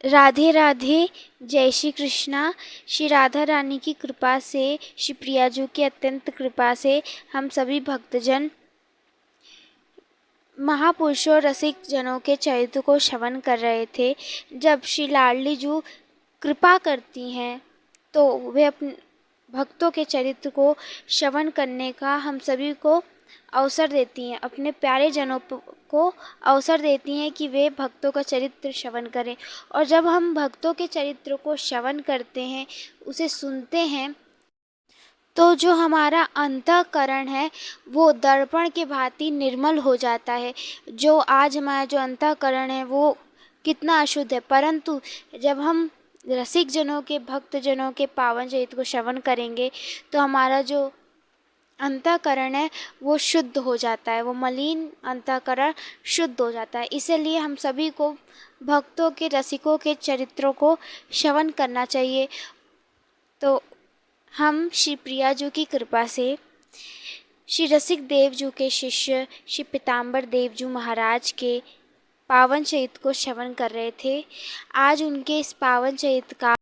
राधे राधे। जय श्री कृष्णा। श्री राधा रानी की कृपा से, श्री प्रिया जी की अत्यंत कृपा से हम सभी भक्तजन महापुरुषों रसिक जनों के चरित्र को श्रवण कर रहे थे। जब श्री लाडली जी कृपा करती हैं तो वे अपने भक्तों के चरित्र को श्रवण करने का हम सभी को अवसर देती हैं, अपने प्यारे जनों को अवसर देती हैं कि वे भक्तों का चरित्र श्रवण करें। और जब हम भक्तों के चरित्र को श्रवण करते हैं, उसे सुनते हैं, तो जो हमारा अंतःकरण है वो दर्पण के भांति निर्मल हो जाता है। जो आज हमारा जो अंतःकरण है वो कितना अशुद्ध है, परंतु जब हम रसिक जनों के, भक्त जनों के पावन चरित्र को श्रवण करेंगे तो हमारा जो अंतःकरण है वो शुद्ध हो जाता है, वो मलिन अंतःकरण शुद्ध हो जाता है। इसलिए हम सभी को भक्तों के, रसिकों के चरित्रों को श्रवण करना चाहिए। तो हम श्री प्रिया जी की कृपा से श्री रसिक देव जी के शिष्य श्री पीताम्बर देव जी महाराज के पावन चरित्र को श्रवण कर रहे थे। आज उनके इस पावन चरित्र का,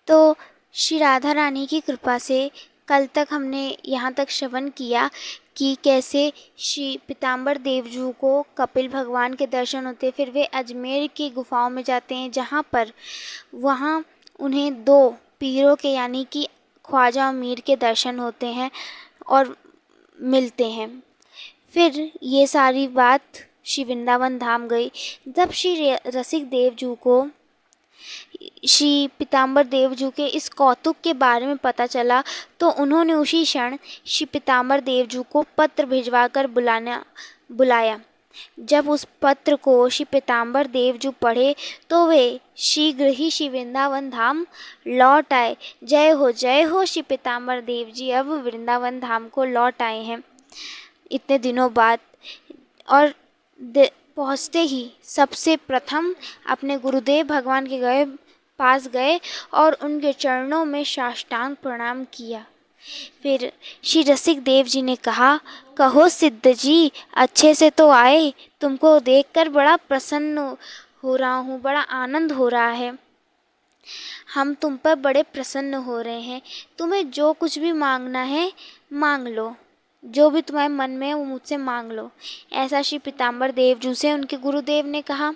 तो श्री राधा रानी की कृपा से कल तक हमने यहाँ तक श्रवण किया कि कैसे श्री पीताम्बर देव जी को कपिल भगवान के दर्शन होते, फिर वे अजमेर की गुफाओं में जाते हैं जहाँ पर वहाँ उन्हें दो पीरों के यानी कि ख्वाजा और मीर के दर्शन होते हैं और मिलते हैं। फिर ये सारी बात श्री वृंदावन धाम गई। जब श्री रसिक देव जी को श्री पीताम्बर देव जी के इस कौतुक के बारे में पता चला तो उन्होंने उसी क्षण श्री पीताम्बर देव जी को पत्र भिजवाकर बुलाया। जब उस पत्र को श्री पीताम्बर देव जी पढ़े तो वे शीघ्र ही श्री वृंदावन धाम लौट आए। जय हो श्री पीताम्बर देव जी अब वृंदावन धाम को लौट आए हैं इतने दिनों बाद। और पहुँचते ही सबसे प्रथम अपने गुरुदेव भगवान के पास गए और उनके चरणों में साष्टांग प्रणाम किया। फिर श्री रसिक देव जी ने कहा, कहो सिद्ध जी, अच्छे से तो आए, तुमको देखकर बड़ा प्रसन्न हो रहा हूँ, बड़ा आनंद हो रहा है। हम तुम पर बड़े प्रसन्न हो रहे हैं। तुम्हें जो कुछ भी मांगना है मांग लो, जो भी तुम्हारे मन में है वो मुझसे मांग लो। ऐसा श्री पीताम्बर देव जी से उनके गुरुदेव ने कहा।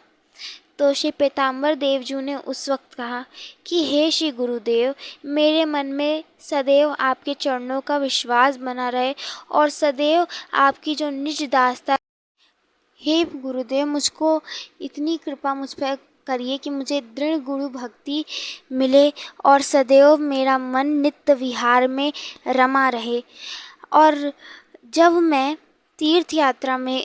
तो श्री पीताम्बर देव जी ने उस वक्त कहा कि हे श्री गुरुदेव, मेरे मन में सदैव आपके चरणों का विश्वास बना रहे और सदैव आपकी जो निज दास्ता, हे गुरुदेव मुझको इतनी कृपा मुझ पर करिए कि मुझे दृढ़ गुरु भक्ति मिले और सदैव मेरा मन नित्य विहार में रमा रहे। और जब मैं तीर्थ यात्रा में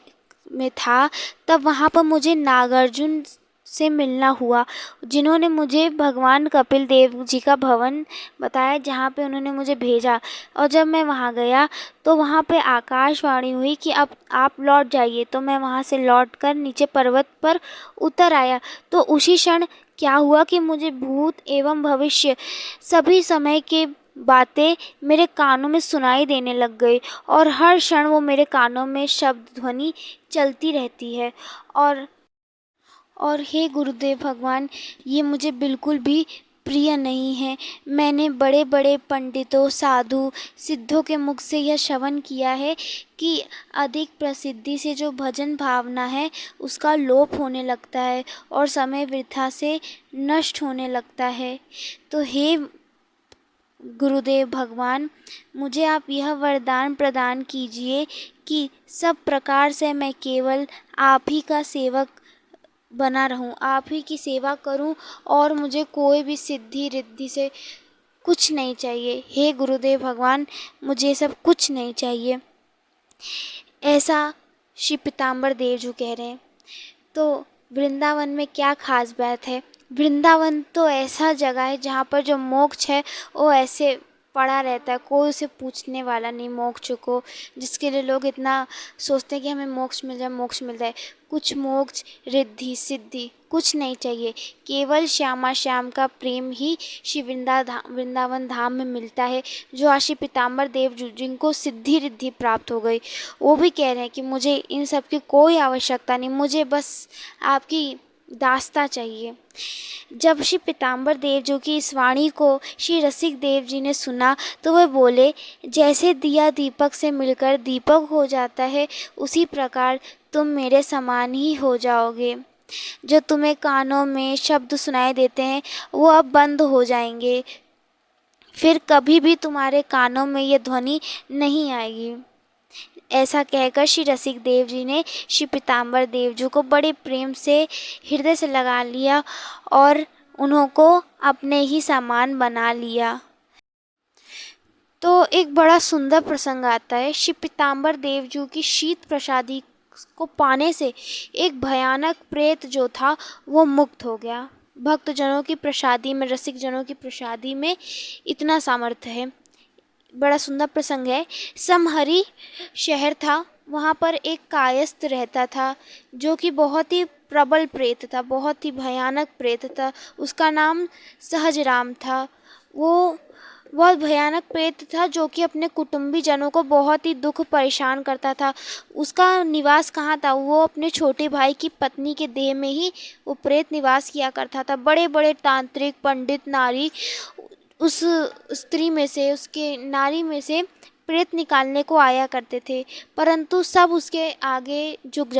था तब वहाँ पर मुझे नागार्जुन से मिलना हुआ, जिन्होंने मुझे भगवान कपिल देव जी का भवन बताया जहाँ पे उन्होंने मुझे भेजा। और जब मैं वहाँ गया तो वहाँ पे आकाशवाणी हुई कि अब आप लौट जाइए। तो मैं वहाँ से लौटकर नीचे पर्वत पर उतर आया। तो उसी क्षण क्या हुआ कि मुझे भूत एवं भविष्य सभी समय के बातें मेरे कानों में सुनाई देने लग गई और हर क्षण वो मेरे कानों में शब्द ध्वनि चलती रहती है। और हे गुरुदेव भगवान, ये मुझे बिल्कुल भी प्रिय नहीं है। मैंने बड़े बड़े पंडितों, साधु, सिद्धों के मुख से यह श्रवण किया है कि अधिक प्रसिद्धि से जो भजन भावना है उसका लोप होने लगता है और समय वृथा से नष्ट होने लगता है। तो हे गुरुदेव भगवान, मुझे आप यह वरदान प्रदान कीजिए कि सब प्रकार से मैं केवल आप ही का सेवक बना रहूं, आप ही की सेवा करूं और मुझे कोई भी सिद्धि रिद्धि से कुछ नहीं चाहिए। हे गुरुदेव भगवान, मुझे सब कुछ नहीं चाहिए। ऐसा श्री पीताम्बर देव जी कह रहे हैं। तो वृंदावन में क्या खास बात है? वृंदावन तो ऐसा जगह है जहाँ पर जो मोक्ष है वो ऐसे पड़ा रहता है, कोई उसे पूछने वाला नहीं मोक्ष को, जिसके लिए लोग इतना सोचते हैं कि हमें मोक्ष मिल जाए, मोक्ष मिल जाए। कुछ मोक्ष रिद्धि सिद्धि कुछ नहीं चाहिए, केवल श्यामा श्याम का प्रेम ही श्री वृंदावन धाम में मिलता है। जो आशी पीताम्बर देव जिनको सिद्धि रिद्धि प्राप्त हो गई, वो भी कह रहे हैं कि मुझे इन सब की कोई आवश्यकता नहीं, मुझे बस आपकी दास्ता चाहिए। जब श्री पीताम्बर देव जी की इस वाणी को श्री रसिक देव जी ने सुना तो वह बोले, जैसे दिया दीपक से मिलकर दीपक हो जाता है, उसी प्रकार तुम मेरे समान ही हो जाओगे। जो तुम्हें कानों में शब्द सुनाई देते हैं वो अब बंद हो जाएंगे, फिर कभी भी तुम्हारे कानों में ये ध्वनि नहीं आएगी। ऐसा कहकर श्री रसिक देव जी ने श्री पीताम्बर देव जी को बड़े प्रेम से हृदय से लगा लिया और उनको अपने ही समान बना लिया। तो एक बड़ा सुंदर प्रसंग आता है। श्री पीताम्बर देव जी की शीत प्रसादी को पाने से एक भयानक प्रेत जो था वो मुक्त हो गया। भक्तजनों की प्रसादी में, रसिक जनों की प्रसादी में इतना सामर्थ्य है। बड़ा सुंदर प्रसंग है। समहरी शहर था, वहाँ पर एक कायस्थ रहता था जो कि बहुत ही प्रबल प्रेत था, बहुत ही भयानक प्रेत था। उसका नाम सहजराम था। वो बहुत भयानक प्रेत था जो कि अपने कुटुंबी जनों को बहुत ही दुख परेशान करता था। उसका निवास कहाँ था? वो अपने छोटे भाई की पत्नी के देह में ही वो प्रेत निवास किया करता था। बड़े बड़े तांत्रिक पंडित नारी उस स्त्री में से, उसके नारी में से प्रेत निकालने को आया करते थे, परंतु सब उसके आगे झुक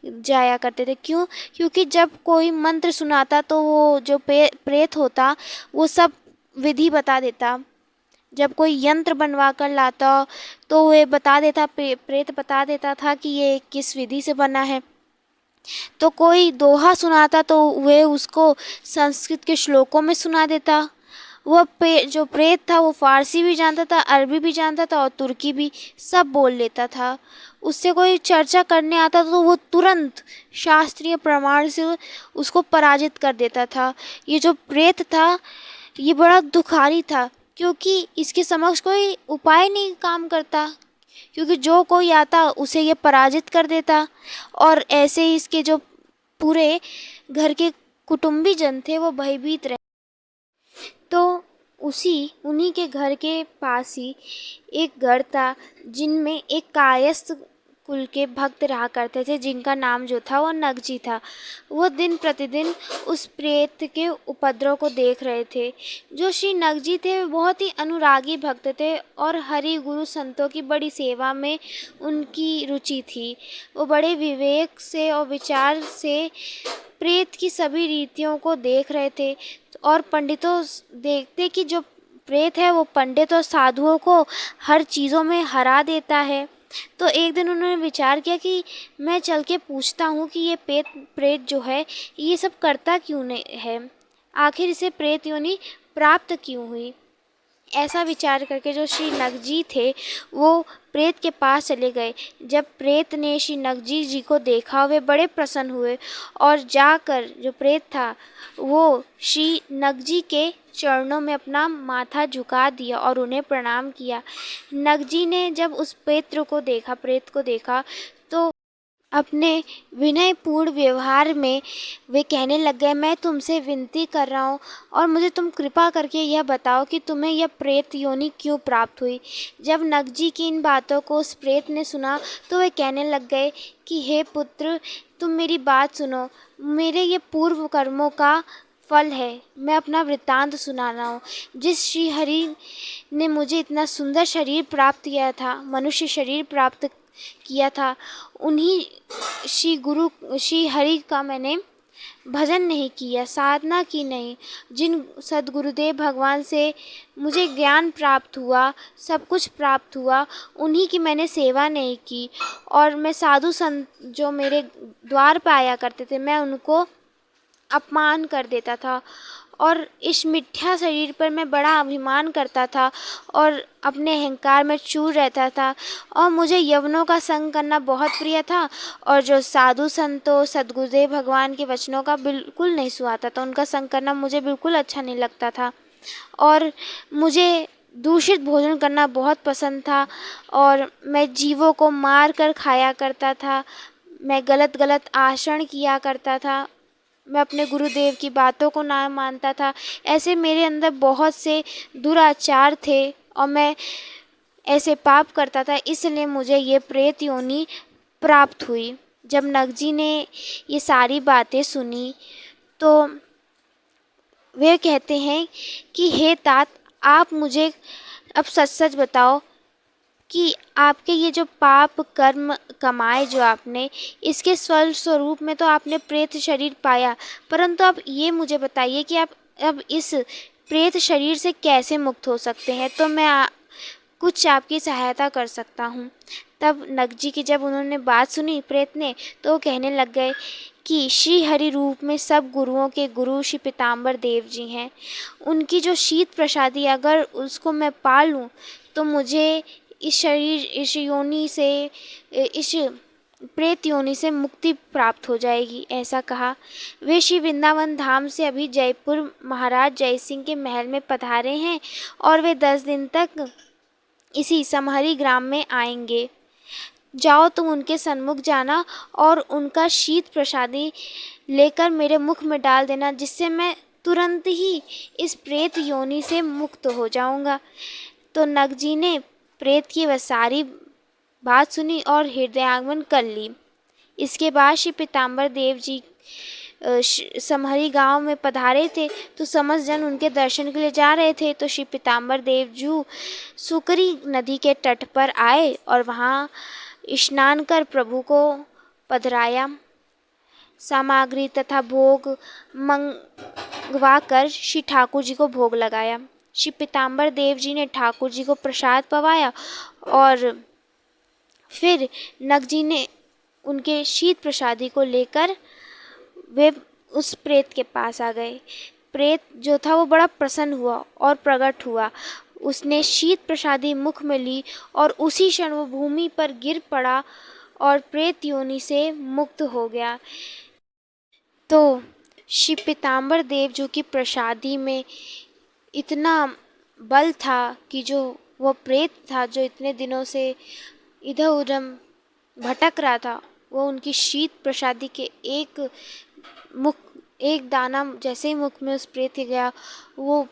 जाया करते थे। क्यों? क्योंकि जब कोई मंत्र सुनाता तो वो जो प्रेत होता वो सब विधि बता देता। जब कोई यंत्र बनवा कर लाता तो वे बता देता, प्रेत बता देता था कि ये किस विधि से बना है। तो कोई दोहा सुनाता तो वे उसको संस्कृत के श्लोकों में सुना देता। वह जो प्रेत था वो फारसी भी जानता था, अरबी भी जानता था और तुर्की भी, सब बोल लेता था। उससे कोई चर्चा करने आता तो वो तुरंत शास्त्रीय प्रमाण से उसको पराजित कर देता था। ये जो प्रेत था ये बड़ा दुखारी था, क्योंकि इसके समक्ष कोई उपाय नहीं काम करता, क्योंकि जो कोई आता उसे ये पराजित कर देता। और ऐसे ही इसके जो पूरे घर के कुटुंबी जन थे वो भयभीत रहे। तो उन्हीं के घर के पास ही एक घर था जिनमें एक कायस्थ कुल के भक्त रहा करते थे, जिनका नाम जो था वो नगजी था। वो दिन प्रतिदिन उस प्रेत के उपद्रव को देख रहे थे। जो श्री नगजी थे वो बहुत ही अनुरागी भक्त थे और हरि गुरु संतों की बड़ी सेवा में उनकी रुचि थी। वो बड़े विवेक से और विचार से प्रेत की सभी रीतियों को देख रहे थे और पंडितों देखते कि जो प्रेत है वो पंडित और साधुओं को हर चीज़ों में हरा देता है। तो एक दिन उन्होंने विचार किया कि मैं चल के पूछता हूँ कि ये प्रेत जो है ये सब करता क्यों नहीं है, आखिर इसे प्रेत योनि प्राप्त क्यों हुई। ऐसा विचार करके जो श्री नगजी थे वो प्रेत के पास चले गए। जब प्रेत ने श्री नगजी जी को देखा वे बड़े प्रसन्न हुए और जाकर जो प्रेत था वो श्री नगजी के चरणों में अपना माथा झुका दिया और उन्हें प्रणाम किया। नगजी ने जब उस प्रेत को देखा तो अपने विनयपूर्ण व्यवहार में वे कहने लग गए, मैं तुमसे विनती कर रहा हूँ और मुझे तुम कृपा करके यह बताओ कि तुम्हें यह प्रेत योनि क्यों प्राप्त हुई। जब नगजी की इन बातों को उस प्रेत ने सुना तो वे कहने लग गए कि हे पुत्र, तुम मेरी बात सुनो, मेरे ये पूर्व कर्मों का फल है। मैं अपना वृत्तांत सुना रहा हूँ। जिस श्री हरि ने मुझे इतना सुंदर शरीर प्राप्त किया था, मनुष्य शरीर प्राप्त किया था, उन्हीं श्री हरि का मैंने भजन नहीं किया, साधना की नहीं। जिन सद्गुरुदेव भगवान से मुझे ज्ञान प्राप्त हुआ, सब कुछ प्राप्त हुआ, उन्हीं की मैंने सेवा नहीं की। और मैं साधु संत जो मेरे द्वार पर आया करते थे मैं उनको अपमान कर देता था और इस मिथ्या शरीर पर मैं बड़ा अभिमान करता था और अपने अहंकार में चूर रहता था और मुझे यवनों का संग करना बहुत प्रिय था और जो साधु संतों सद्गुरुदेव भगवान के वचनों का बिल्कुल नहीं सुहाता था, उनका संग करना मुझे बिल्कुल अच्छा नहीं लगता था। और मुझे दूषित भोजन करना बहुत पसंद था और मैं जीवों को मार कर खाया करता था। मैं गलत गलत आचरण किया करता था। मैं अपने गुरुदेव की बातों को ना मानता था। ऐसे मेरे अंदर बहुत से दुराचार थे और मैं ऐसे पाप करता था, इसलिए मुझे ये प्रेत योनि प्राप्त हुई। जब नग जी ने ये सारी बातें सुनी तो वे कहते हैं कि हे तात, आप मुझे अब सच सच बताओ कि आपके ये जो पाप कर्म कमाए जो आपने, इसके फल स्वरूप में तो आपने प्रेत शरीर पाया, परंतु अब ये मुझे बताइए कि आप अब इस प्रेत शरीर से कैसे मुक्त हो सकते हैं, तो मैं कुछ आपकी सहायता कर सकता हूँ। तब नग जी की जब उन्होंने बात सुनी प्रेत ने, तो वो कहने लग गए कि श्री हरि रूप में सब गुरुओं के गुरु श्री पीताम्बर देव जी हैं। उनकी जो शीत प्रसादी अगर उसको मैं पा लूँ तो मुझे इस शरीर, इस योनि से, इस प्रेत योनि से मुक्ति प्राप्त हो जाएगी, ऐसा कहा। वे श्री वृंदावन धाम से अभी जयपुर महाराज जयसिंह के महल में पधारे हैं और वे 10 दिन तक इसी समहरी ग्राम में आएंगे। जाओ तुम उनके सन्मुख जाना और उनका शीत प्रसादी लेकर मेरे मुख में डाल देना, जिससे मैं तुरंत ही इस प्रेत योनि से मुक्त हो जाऊंगा। तो नग जी ने प्रेत की वह सारी बात सुनी और हृदयांगमन कर ली। इसके बाद श्री पीताम्बर देव जी समहरी गांव में पधारे थे, तो समस्त जन उनके दर्शन के लिए जा रहे थे। तो श्री पीताम्बर देव जी सुकरी नदी के तट पर आए और वहाँ स्नान कर प्रभु को पधराया। सामग्री तथा भोग मंगवा कर श्री ठाकुर जी को भोग लगाया। श्री पीताम्बर देव जी ने ठाकुर जी को प्रसाद पवाया और फिर नग जी ने उनके शीत प्रसादी को लेकर वे उस प्रेत के पास आ गए। प्रेत जो था वो बड़ा प्रसन्न हुआ और प्रकट हुआ। उसने शीत प्रसादी मुख में ली और उसी क्षण वो भूमि पर गिर पड़ा और प्रेत योनि से मुक्त हो गया। तो श्री पीताम्बर देव जो की प्रसादी में इतना बल था कि जो वो प्रेत था जो इतने दिनों से इधर उधर भटक रहा था, वो उनकी शीत प्रसादी के एक दाना जैसे ही मुख में उस प्रेत के गया, वो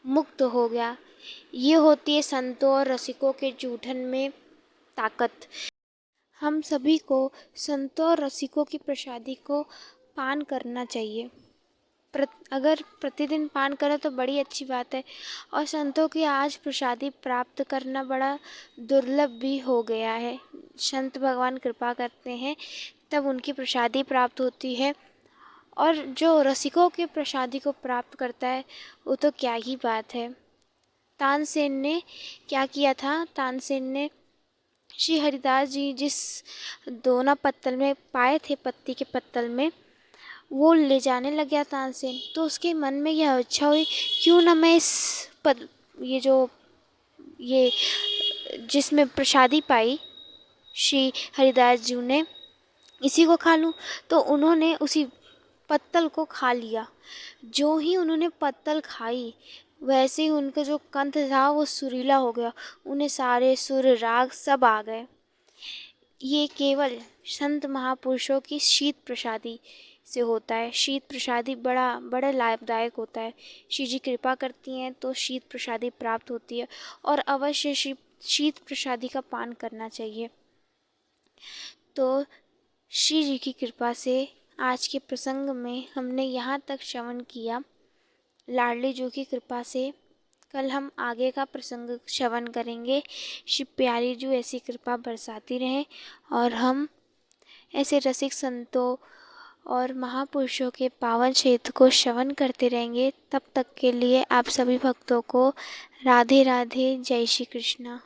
मुक्त हो गया। ये होती है संतों और रसिकों के जूठन में ताकत। हम सभी को संतों और रसिकों की प्रसादी को पान करना चाहिए। अगर प्रतिदिन पान करें तो बड़ी अच्छी बात है, और संतों की आज प्रसादी प्राप्त करना बड़ा दुर्लभ भी हो गया है। संत भगवान कृपा करते हैं तब उनकी प्रसादी प्राप्त होती है, और जो रसिकों के प्रसादी को प्राप्त करता है वो तो क्या ही बात है। तानसेन ने क्या किया था, तानसेन ने श्री हरिदास जी जिस दोना पत्तल में पाए थे, पत्ती के पत्तल में, वो ले जाने लग गया तानसेन। तो उसके मन में यह इच्छा हुई, क्यों ना मैं ये जिसमें प्रसादी पाई श्री हरिदास जी ने, इसी को खा लूँ। तो उन्होंने उसी पत्तल को खा लिया। जो ही उन्होंने पत्तल खाई वैसे ही उनका जो कंठ था वो सुरीला हो गया, उन्हें सारे सुर राग सब आ गए। ये केवल संत महापुरुषों की शीत प्रसादी से होता है। शीत प्रसादी बड़ा लाभदायक होता है। श्री जी कृपा करती हैं तो शीत प्रसादी प्राप्त होती है, और अवश्य शीत प्रसादी का पान करना चाहिए। तो श्री जी की कृपा से आज के प्रसंग में हमने यहाँ तक श्रवण किया। लाडली जी की कृपा से कल हम आगे का प्रसंग श्रवण करेंगे। श्री प्यारी जी ऐसी कृपा बरसाती रहें और हम ऐसे रसिक संतों और महापुरुषों के पावन क्षेत्र को श्रवण करते रहेंगे। तब तक के लिए आप सभी भक्तों को राधे राधे, जय श्री कृष्णा।